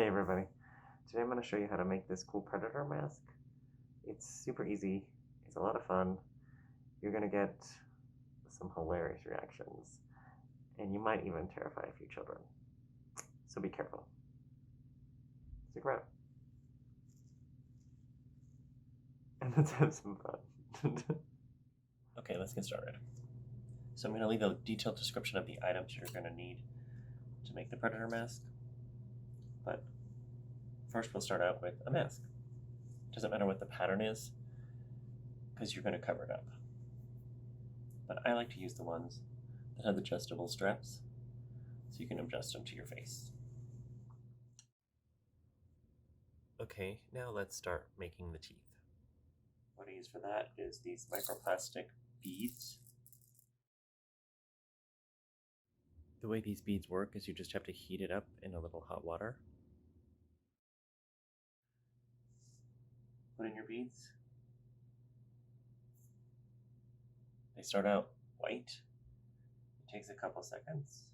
Hey everybody, today I'm going to show you how to make this cool predator mask. It's super easy, it's a lot of fun, you're going to get some hilarious reactions, and you might even terrify a few children. So be careful. Stick around. And let's have some fun. Okay, let's get started. So I'm going to leave a detailed description of the items you're going to need to make the predator mask. But first we'll start out with a mask. It doesn't matter what the pattern is, because you're going to cover it up. But I like to use the ones that have adjustable straps, so you can adjust them to your face. Okay, now let's start making the teeth. What I use for that is these microplastic beads. The way these beads work is you just have to heat it up in a little hot water. Put in your beads. They start out white. It takes a couple seconds.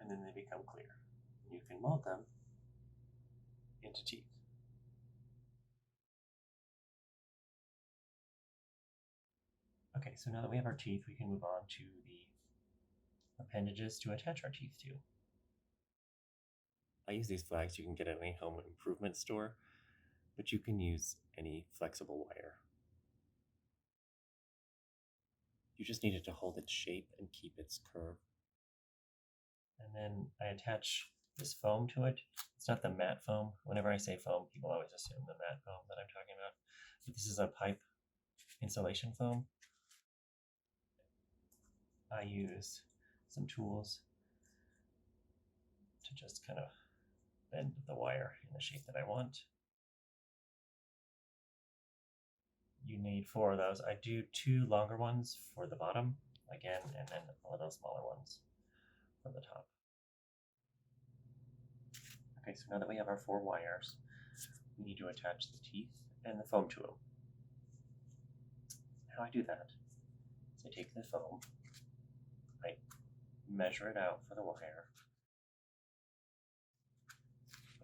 And then they become clear. You can mold them into teeth. Okay, so now that we have our teeth, we can move on to the appendages to attach our teeth to. I use these flags you can get at any home improvement store, but you can use any flexible wire. You just need it to hold its shape and keep its curve. And then I attach this foam to it. It's not the matte foam. Whenever I say foam, people always assume the matte foam that I'm talking about. But this is a pipe insulation foam. I use some tools to just kind of bend the wire in the shape that I want. You need 4 of those. I do 2 longer ones for the bottom, again, and then a little smaller ones for the top. Okay, so now that we have our 4 wires, we need to attach the teeth and the foam to them. How I do that is I take the foam, I measure it out for the wire,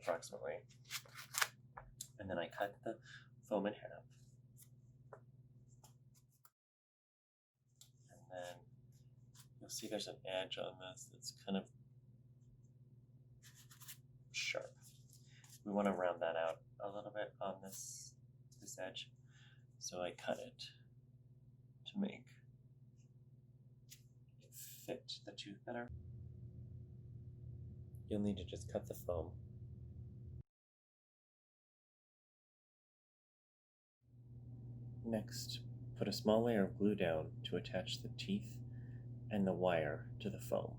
approximately, and then I cut the foam in half. And then you'll see there's an edge on this that's kind of sharp. We want to round that out a little bit on this edge. So I cut it to make it fit the tooth better. You'll need to just cut the foam. Next, put a small layer of glue down to attach the teeth and the wire to the foam.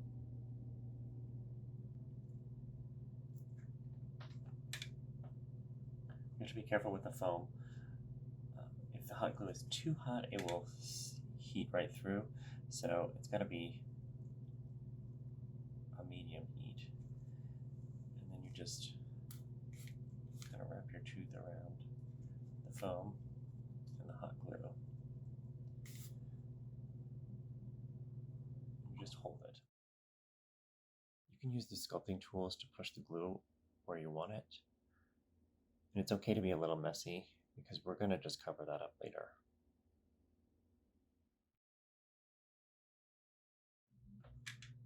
You have to be careful with the foam. If the hot glue is too hot, it will heat right through, so it's got to be a medium heat. And then you just kind of wrap your tooth around the foam and the hot glue. You just hold it. You can use the sculpting tools to push the glue where you want it. And it's okay to be a little messy because we're going to just cover that up later.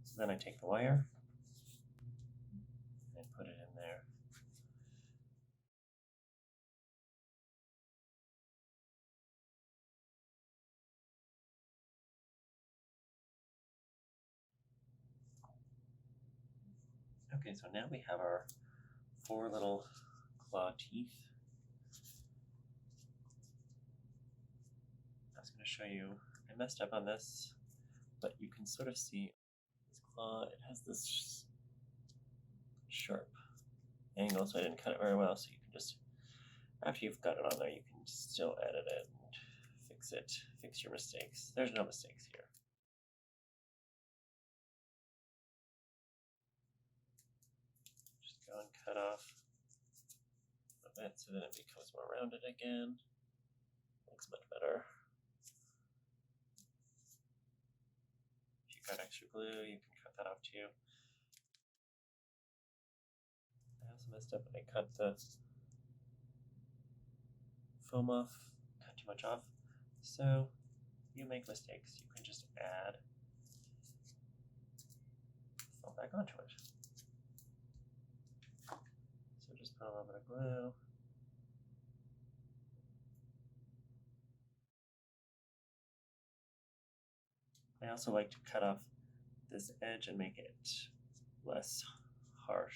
So then I take the wire and put it in there. Okay, so now we have our 4 little claw teeth. I was going to show you, I messed up on this, but you can sort of see this claw, it has this sharp angle, so I didn't cut it very well, so you can just, after you've got it on there, you can still edit it and fix your mistakes. There's no mistakes here. Just go and cut off a bit so that it becomes more rounded again. Looks much better. If you got extra glue, you can cut that off too. messed up and I cut the foam off, cut too much off. So you make mistakes. You can just add foam back onto it. So just put a little bit of glue. I also like to cut off this edge and make it less harsh.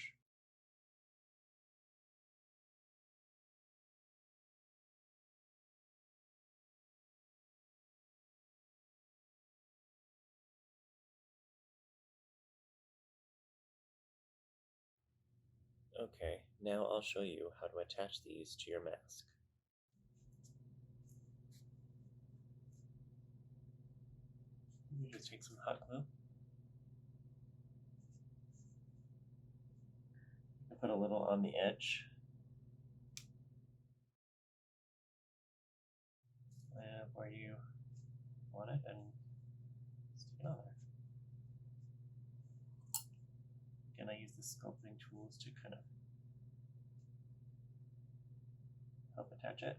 Okay, now I'll show you how to attach these to your mask. You just take some hot glue. You put a little on the edge. Where you want it and stick it on there. Again, I use the sculpting tools to kind of help attach it.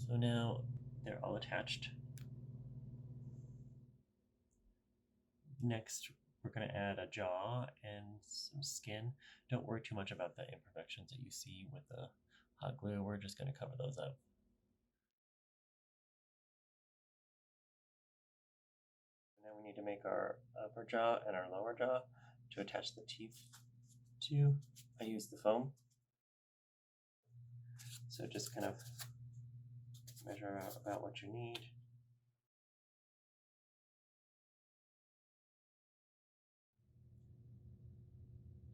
So now they're all attached. Next, we're going to add a jaw and some skin. Don't worry too much about the imperfections that you see with the hot glue. We're just going to cover those up. Now we need to make our upper jaw and our lower jaw to attach the teeth to. I use the foam. So just kind of measure out about what you need.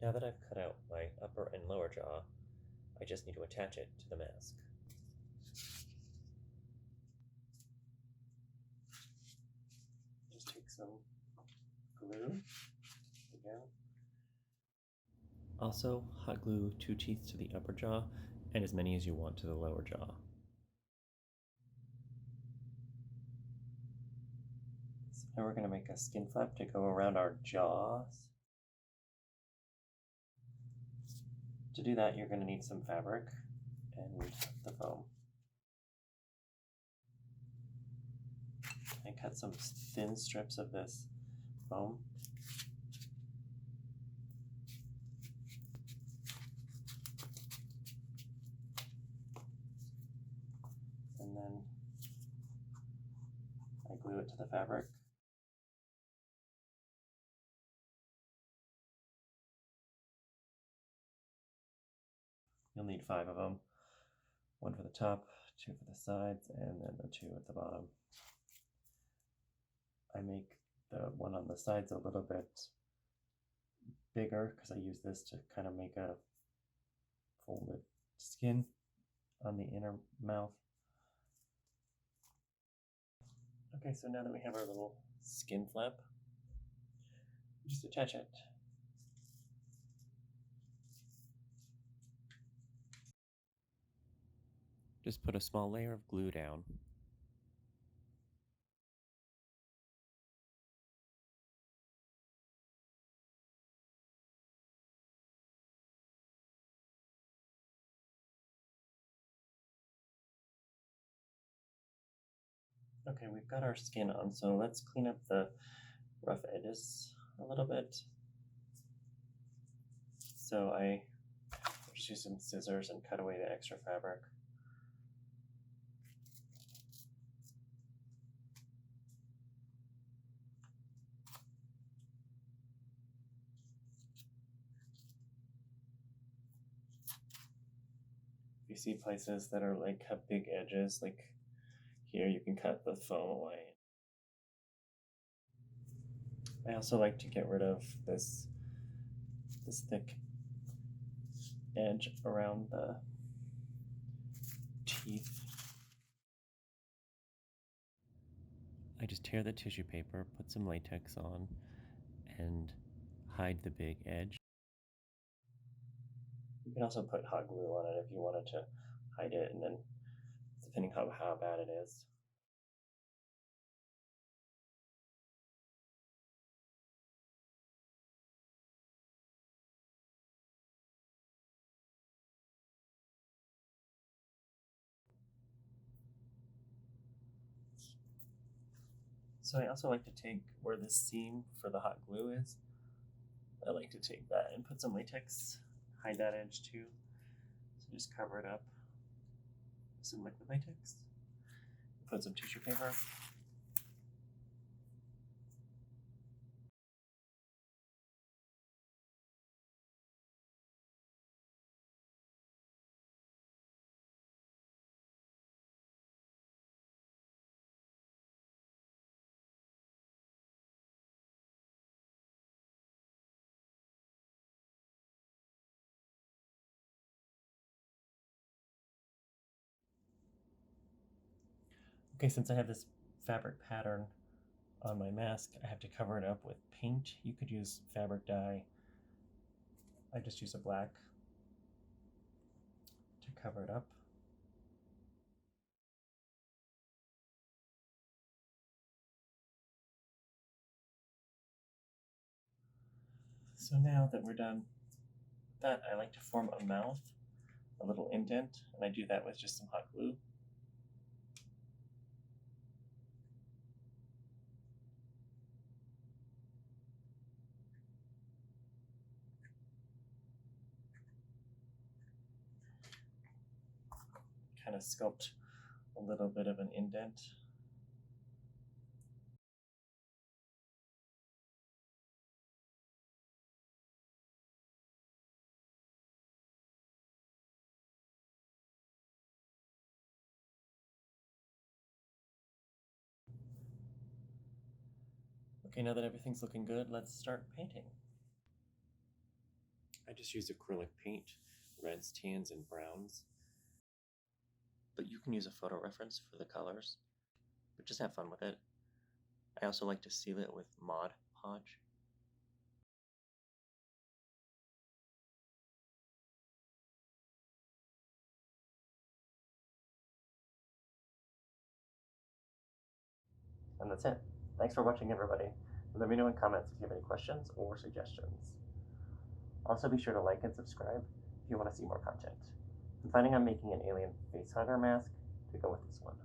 Now that I've cut out my upper and lower jaw, I just need to attach it to the mask. Just take some glue again. Also, hot glue 2 teeth to the upper jaw and as many as you want to the lower jaw. So now we're going to make a skin flap to go around our jaws. To do that, you're going to need some fabric and the foam. And cut some thin strips of this foam. And then I glue it to the fabric. You'll need 5 of them. 1 for the top, 2 for the sides, and then the 2 at the bottom. I make the one on the sides a little bit bigger because I use this to kind of make a folded skin on the inner mouth. Okay, so now that we have our little skin flap, just attach it. Just put a small layer of glue down. Okay, we've got our skin on, so let's clean up the rough edges a little bit. So I just use some scissors and cut away the extra fabric. If you see places that are like have big edges, like here, you can cut the foam away. I also like to get rid of this thick edge around the teeth. I just tear the tissue paper, put some latex on, and hide the big edge. You can also put hot glue on it if you wanted to hide it, and then depending on how bad it is. So I also like to take where the seam for the hot glue is. I like to take that and put some latex, hide that edge too. So just cover it up with some liquid latex. Put some tissue paper. Okay, since I have this fabric pattern on my mask, I have to cover it up with paint. You could use fabric dye. I just use a black to cover it up. So now that we're done with that, I like to form a mouth, a little indent, and I do that with just some hot glue. Kind of sculpt a little bit of an indent. Okay, now that everything's looking good, let's start painting. I just use acrylic paint, reds, tans, and browns. But you can use a photo reference for the colors, but just have fun with it. I also like to seal it with podge. And that's it. Thanks for watching, everybody. Let me know in comments if you have any questions or suggestions. Also, be sure to like and subscribe if you want to see more content. I'm planning on making an alien face hugger mask to go with this one.